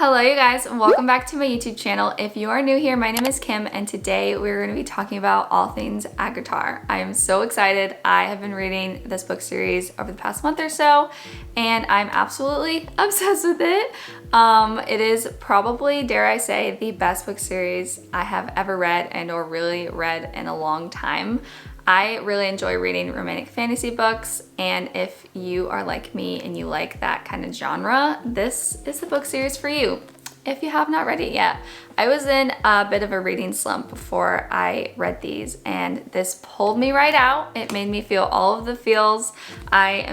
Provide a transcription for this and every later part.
Hello you guys, and welcome back to my YouTube channel. If you are new here, my name is Kim, and today we're going to be talking about all things ACOTAR. I am so excited. I have been reading this book series over the past month or so, and I'm absolutely obsessed with it. It is probably, dare I say, the best book series I have ever read and or really read in a long time. I really enjoy reading romantic fantasy books, and if you are like me and you like that kind of genre, this is the book series for you. If you have not read it yet. I was in a bit of a reading slump before I read these, and this pulled me right out. It made me feel all of the feels. I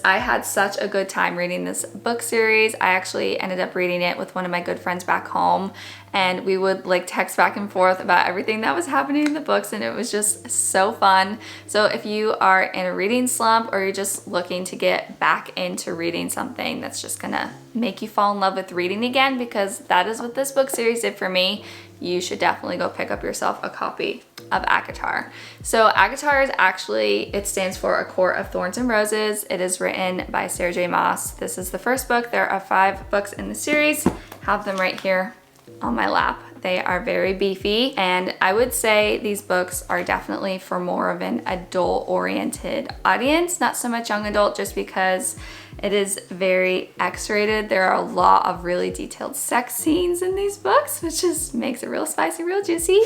had such a good time reading this book series. I actually ended up reading it with one of my good friends back home, and we would like text back and forth about everything that was happening in the books, and it was just so fun. So if you are in a reading slump or you're just looking to get back into reading something that's just gonna make you fall in love with reading again, because that is what this book series did for me, you should definitely go pick up yourself a copy of ACOTAR. So ACOTAR is actually, it stands for A Court of Thorns and Roses. It is written by Sarah J. Maas. This is the first book. There are 5 books in the series. Have them right here on my lap. They are very beefy, and I would say these books are definitely for more of an adult-oriented audience, not so much young adult, just because it is very X-rated. There are a lot of really detailed sex scenes in these books, which just makes it real spicy, real juicy.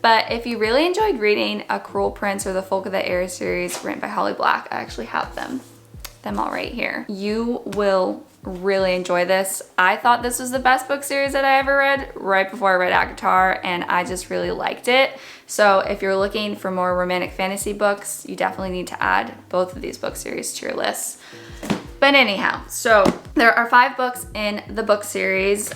But if you really enjoyed reading A Cruel Prince or the Folk of the Air series written by Holly Black, I actually have them all right here. You will really enjoy this. I thought this was the best book series that I ever read right before I read ACOTAR, and I just really liked it. So if you're looking for more romantic fantasy books, you definitely need to add both of these book series to your list. But anyhow, so there are 5 books in the book series.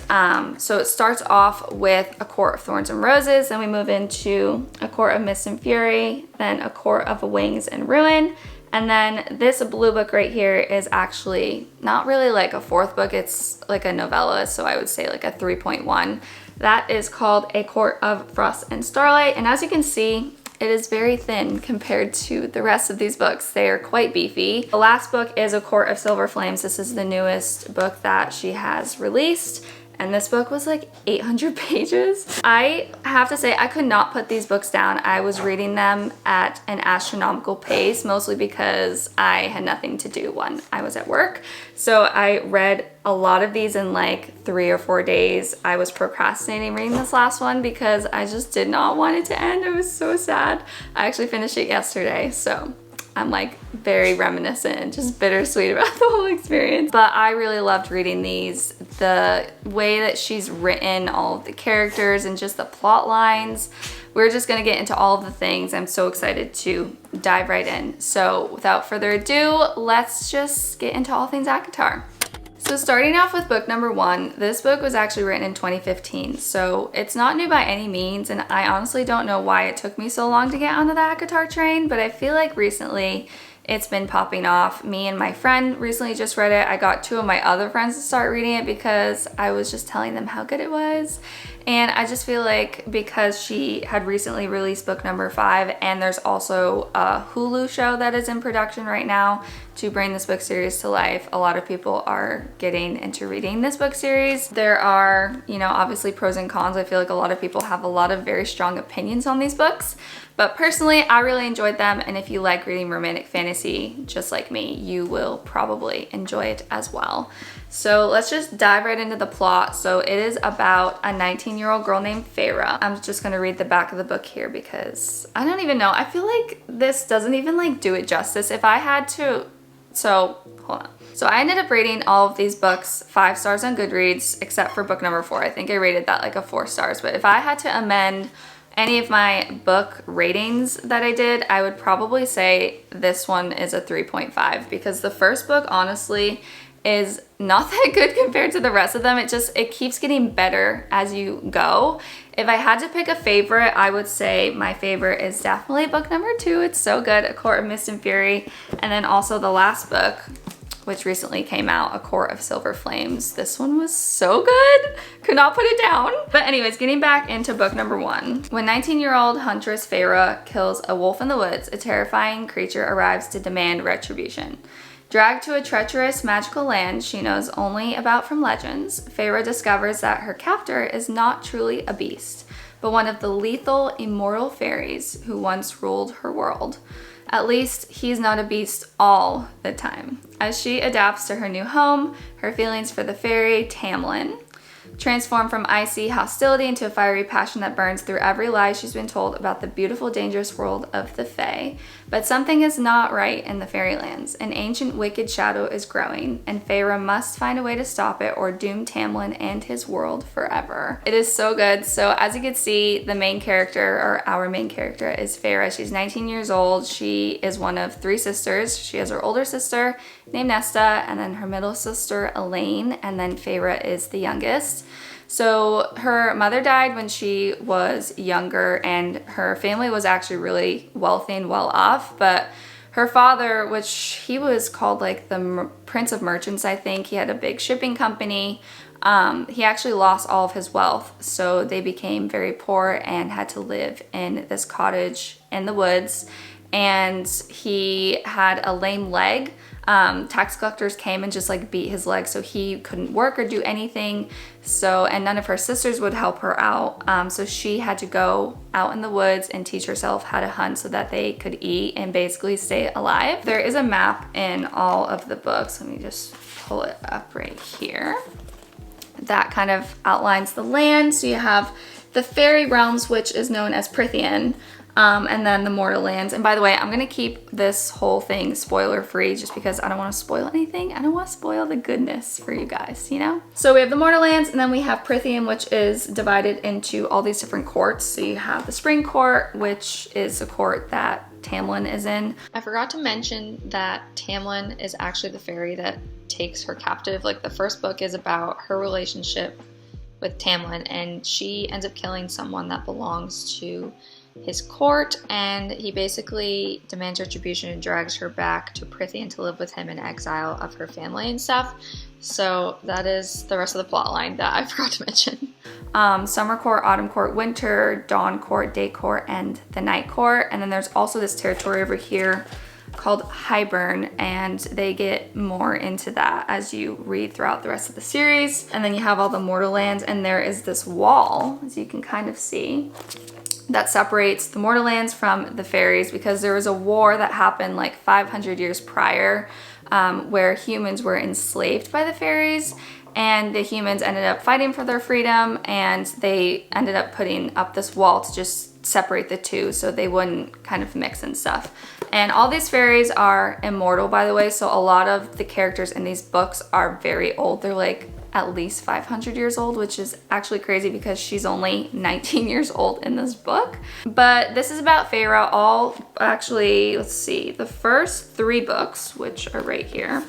So it starts off with A Court of Thorns and Roses, then we move into A Court of Mist and Fury, then A Court of Wings and Ruin, and then this blue book right here is actually not really like a 4th book, it's like a novella, so I would say like a 3.1. That is called A Court of Frost and Starlight, and as you can see, it is very thin compared to the rest of these books. They are quite beefy. The last book is A Court of Silver Flames. This is the newest book that she has released, and this book was like 800 pages. I have to say, I could not put these books down. I was reading them at an astronomical pace, mostly because I had nothing to do when I was at work. So I read a lot of these in like 3 or 4 days. I was procrastinating reading this last one because I just did not want it to end. It was so sad. I actually finished it yesterday, so I'm like very reminiscent and just bittersweet about the whole experience. But I really loved reading these. The way that she's written all of the characters and just the plot lines. We're just gonna get into all of the things. I'm so excited to dive right in. So without further ado, let's just get into all things ACOTAR. So starting off with book number 1, this book was actually written in 2015, so it's not new by any means, and I honestly don't know why it took me so long to get onto the ACOTAR train, but I feel like recently it's been popping off. Me and my friend recently just read it. I got 2 of my other friends to start reading it because I was just telling them how good it was. And I just feel like because she had recently released book number 5, and there's also a Hulu show that is in production right now to bring this book series to life, a lot of people are getting into reading this book series. There are, you know, obviously pros and cons. I feel like a lot of people have a lot of very strong opinions on these books, but personally, I really enjoyed them, and if you like reading romantic fantasy just like me, you will probably enjoy it as well. So let's just dive right into the plot. So it is about a 19-year-old girl named Feyre. I'm just gonna read the back of the book here because I don't even know. I feel like this doesn't even like do it justice. If I had to, so hold on. So I ended up rating all of these books 5 stars on Goodreads, except for book number 4. I think I rated that like a 4 stars, but if I had to amend any of my book ratings that I did, I would probably say this one is a 3.5 because the first book honestly is not that good compared to the rest of them. It keeps getting better as you go. If I had to pick a favorite, I would say my favorite is definitely book number 2. It's so good, A Court of Mist and Fury, and then also the last book, which recently came out, A Court of Silver Flames. This one was so good, could not put it down. But anyways, getting back into book number 1. When 19-year-old huntress Feyre kills a wolf in the woods, a terrifying creature arrives to demand retribution. Dragged to a treacherous magical land she knows only about from legends, Feyre discovers that her captor is not truly a beast, but one of the lethal, immortal fairies who once ruled her world. At least he's not a beast all the time. As she adapts to her new home, her feelings for the fairy Tamlin transform from icy hostility into a fiery passion that burns through every lie she's been told about the beautiful, dangerous world of the Fae. But something is not right in the fairylands. An ancient wicked shadow is growing, and Feyre must find a way to stop it or doom Tamlin and his world forever. It is so good. So as you can see, the main character, or our main character, is Feyre. She's 19 years old. She is one of 3 sisters. She has her older sister named Nesta, and then her middle sister Elaine, and then Feyre is the youngest. So her mother died when she was younger, and her family was actually really wealthy and well off, but her father, which he was called like the Prince of Merchants, I think, he had a big shipping company, he actually lost all of his wealth, so they became very poor and had to live in this cottage in the woods, and he had a lame leg. Tax collectors came and just like beat his leg, so he couldn't work or do anything. So, and none of her sisters would help her out. So she had to go out in the woods and teach herself how to hunt so that they could eat and basically stay alive. There is a map in all of the books. Let me just pull it up right here. That kind of outlines the land. So you have the fairy realms, which is known as Prythian. And then the mortal lands. And by the way, I'm gonna keep this whole thing spoiler free just because I don't want to spoil anything. I don't want to spoil the goodness for you guys, you know? So we have the mortal lands, and then we have Prythian, which is divided into all these different courts. So you have the Spring Court, which is a court that Tamlin is in. I forgot to mention that Tamlin is actually the fairy that takes her captive. Like, the first book is about her relationship with Tamlin, and she ends up killing someone that belongs to his court, and he basically demands retribution and drags her back to Prythian to live with him in exile of her family and stuff. So that is the rest of the plot line that I forgot to mention. Summer Court, Autumn Court, Winter, Dawn Court, Day Court, and the Night Court. And then there's also this territory over here called Hybern, and they get more into that as you read throughout the rest of the series. And then you have all the mortal lands, and there is this wall, as you can kind of see, that separates the mortal lands from the fairies, because there was a war that happened like 500 years prior where humans were enslaved by the fairies, and the humans ended up fighting for their freedom, and they ended up putting up this wall to just separate the two so they wouldn't kind of mix and stuff. And all these fairies are immortal, by the way, so a lot of the characters in these books are very old. They're like at least 500 years old, which is actually crazy because she's only 19 years old in this book. But this is about Feyre. All, actually, let's see, the first 3 books, which are right here,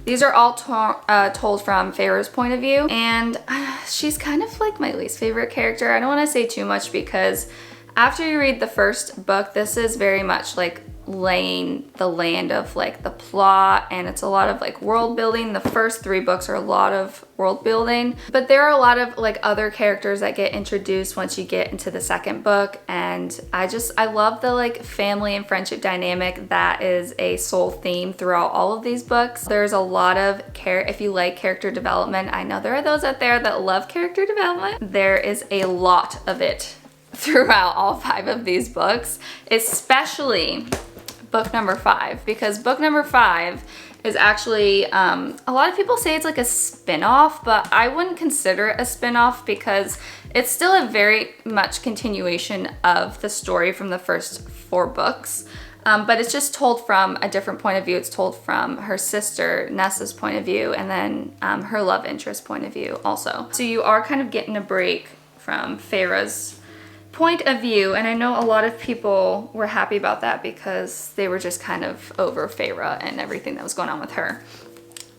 these are all told from Feyre's point of view, and she's kind of like my least favorite character. I don't want to say too much because after you read the first book, this is very much like laying the land of like the plot, and it's a lot of like world building. The first 3 books are a lot of world building, but there are a lot of like other characters that get introduced once you get into the second book, and I love the like family and friendship dynamic that is a sole theme throughout all of these books. There's a lot of if you like character development, I know there are those out there that love character development. There is a lot of it throughout all 5 of these books, especially book number 5, because book number 5 is actually, a lot of people say it's like a spin-off, but I wouldn't consider it a spin-off because it's still a very much continuation of the story from the first 4 books. But it's just told from a different point of view. It's told from her sister Nessa's point of view, and then her love interest point of view also. So you are kind of getting a break from Feyre's point of view, and I know a lot of people were happy about that because they were just kind of over Feyre and everything that was going on with her.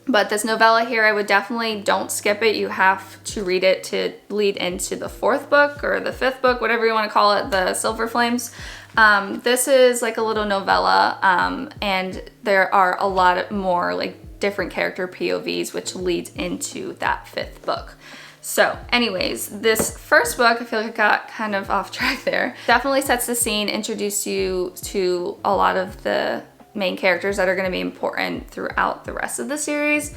But this novella here, I would definitely don't skip it. You have to read it to lead into the 4th book or the 5th book, whatever you want to call it, the Silver Flames. This is like a little novella, and there are a lot more like different character POVs, which leads into that 5th book. So anyways, this first book, I feel like I got kind of off track there, definitely sets the scene, introduced you to a lot of the main characters that are going to be important throughout the rest of the series.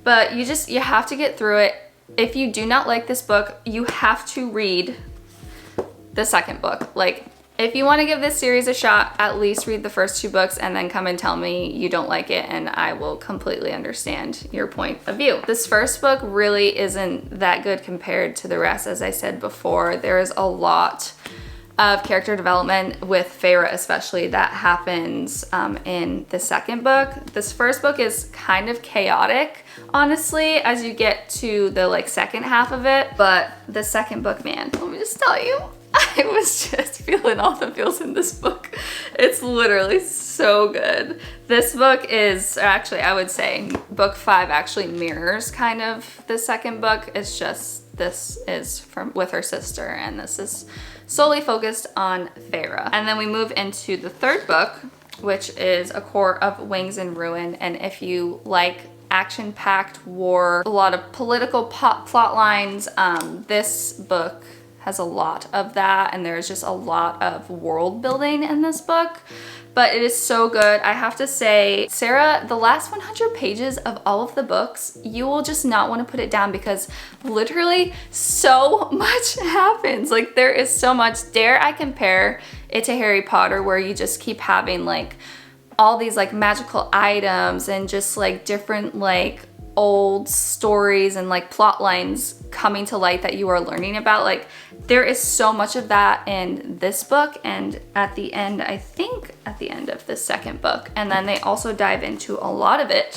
But you have to get through it. If you do not like this book, you have to read the second book. Like, if you want to give this series a shot, at least read the first 2 books and then come and tell me you don't like it, and I will completely understand your point of view. This first book really isn't that good compared to the rest. As I said before, there is a lot of character development with Feyre especially that happens in the second book. This first book is kind of chaotic, honestly, as you get to the like second half of it. But the second book, man, let me just tell you, I was just feeling all the feels in this book. It's literally so good. This book is, actually, I would say book 5 actually mirrors kind of the second book. It's just, this is with her sister, and this is solely focused on Feyre. And then we move into the third book, which is A Court of Wings and Ruin. And if you like action-packed war, a lot of political plot lines, this book has a lot of that, and there's just a lot of world building in this book. But it is so good. I have to say, Sarah, the last 100 pages of all of the books, you will just not want to put it down because literally so much happens. Like, there is so much. Dare I compare it to Harry Potter, where you just keep having like all these like magical items and just like different like old stories and like plot lines coming to light that you are learning about. Like, there is so much of that in this book, and at the end, I think at the end of the second book, and then they also dive into a lot of it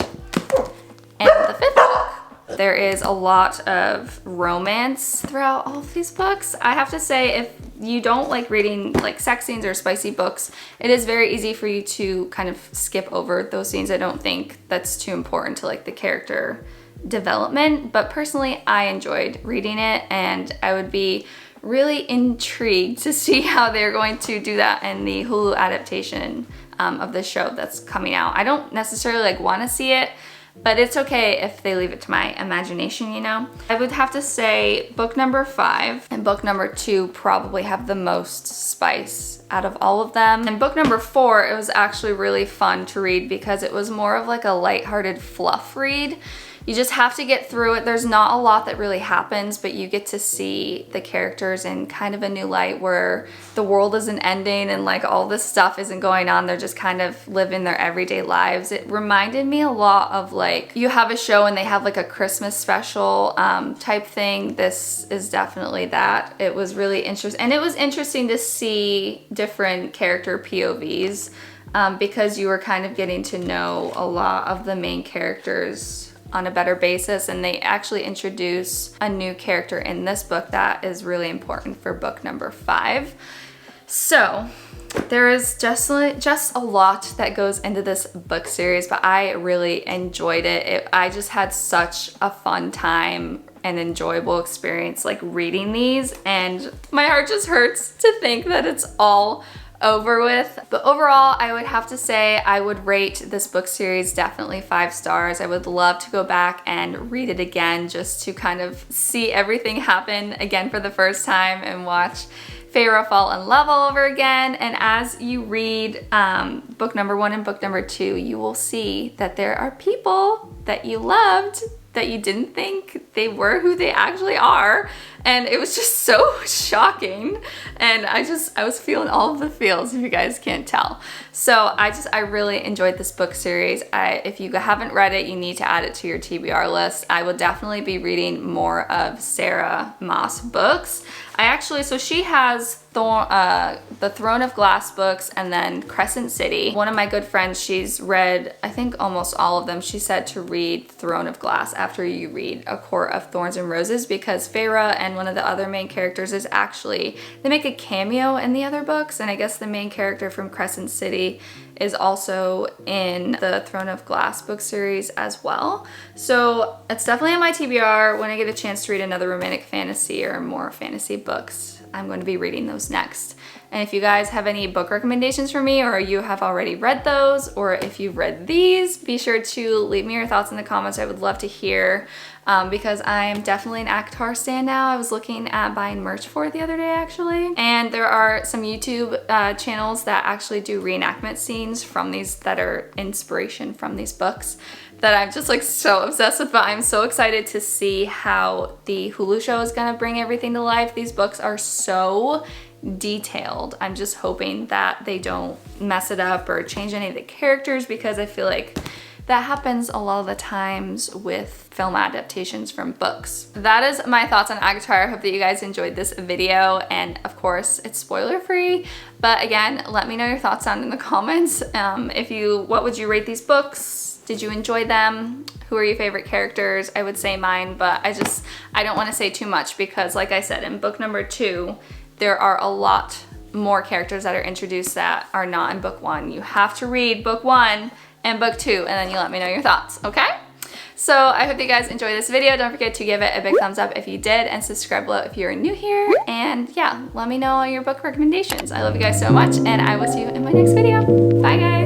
in the fifth book. There is a lot of romance throughout all of these books. I have to say, if you don't like reading like sex scenes or spicy books, it is very easy for you to kind of skip over those scenes. I don't think that's too important to like the character development, but personally I enjoyed reading it, and I would be really intrigued to see how they're going to do that in the Hulu adaptation of the show that's coming out. I don't necessarily like want to see it, but it's okay if they leave it to my imagination, you know? I would have to say book number 5 and book number 2 probably have the most spice out of all of them. And book number 4, it was actually really fun to read because it was more of like a lighthearted fluff read. You just have to get through it. There's not a lot that really happens, but you get to see the characters in kind of a new light where the world isn't ending and like all this stuff isn't going on. They're just kind of living their everyday lives. It reminded me a lot of like, you have a show and they have like a Christmas special type thing. This is definitely that. It was really interesting. And it was interesting to see different character POVs because you were kind of getting to know a lot of the main characters on a better basis, and they actually introduce a new character in this book that is really important for book number 5. So there is just a lot that goes into this book series, but I really enjoyed it. I just had such a fun time and enjoyable experience like reading these, and my heart just hurts to think that it's all over with. But overall, I would have to say I would rate this book series definitely 5 stars. I would love to go back and read it again just to kind of see everything happen again for the first time and watch Feyre fall in love all over again. And as you read book number 1 and book number 2, you will see that there are people that you loved that you didn't think they were who they actually are. And it was just so shocking. And I was feeling all of the feels, if you guys can't tell. So I really enjoyed this book series. If you haven't read it, you need to add it to your TBR list. I will definitely be reading more of Sarah Maas books. So she has the Throne of Glass books and then Crescent City. One of my good friends, she's read, I think almost all of them. She said to read Throne of Glass after you read A Court of Thorns and Roses, because Feyre and one of the other main characters is actually, they make a cameo in the other books, and I guess the main character from Crescent City is also in the Throne of Glass book series as well. So it's definitely on my TBR. When I get a chance to read another romantic fantasy or more fantasy books, I'm going to be reading those next. And if you guys have any book recommendations for me, or you have already read those, or if you've read these, be sure to leave me your thoughts in the comments. I would love to hear, because I am definitely an ACOTAR stan now. I was looking at buying merch for it the other day actually. And there are some YouTube channels that actually do reenactment scenes from these that are inspiration from these books that I'm just like so obsessed with. But I'm so excited to see how the Hulu show is gonna bring everything to life. These books are so detailed. I'm just hoping that they don't mess it up or change any of the characters, because I feel like that happens a lot of the times with film adaptations from books. That is my thoughts on ACOTAR. I hope that you guys enjoyed this video, and of course it's spoiler free, but again, let me know your thoughts down in the comments. What would you rate these books? Did you enjoy them? Who are your favorite characters? I would say mine, but I don't want to say too much, because like I said, in book number 2, there are a lot more characters that are introduced that are not in book 1. You have to read book 1 and book 2, and then you let me know your thoughts, okay? So I hope you guys enjoyed this video. Don't forget to give it a big thumbs up if you did, and subscribe below if you're new here. And yeah, let me know your book recommendations. I love you guys so much, and I will see you in my next video. Bye guys.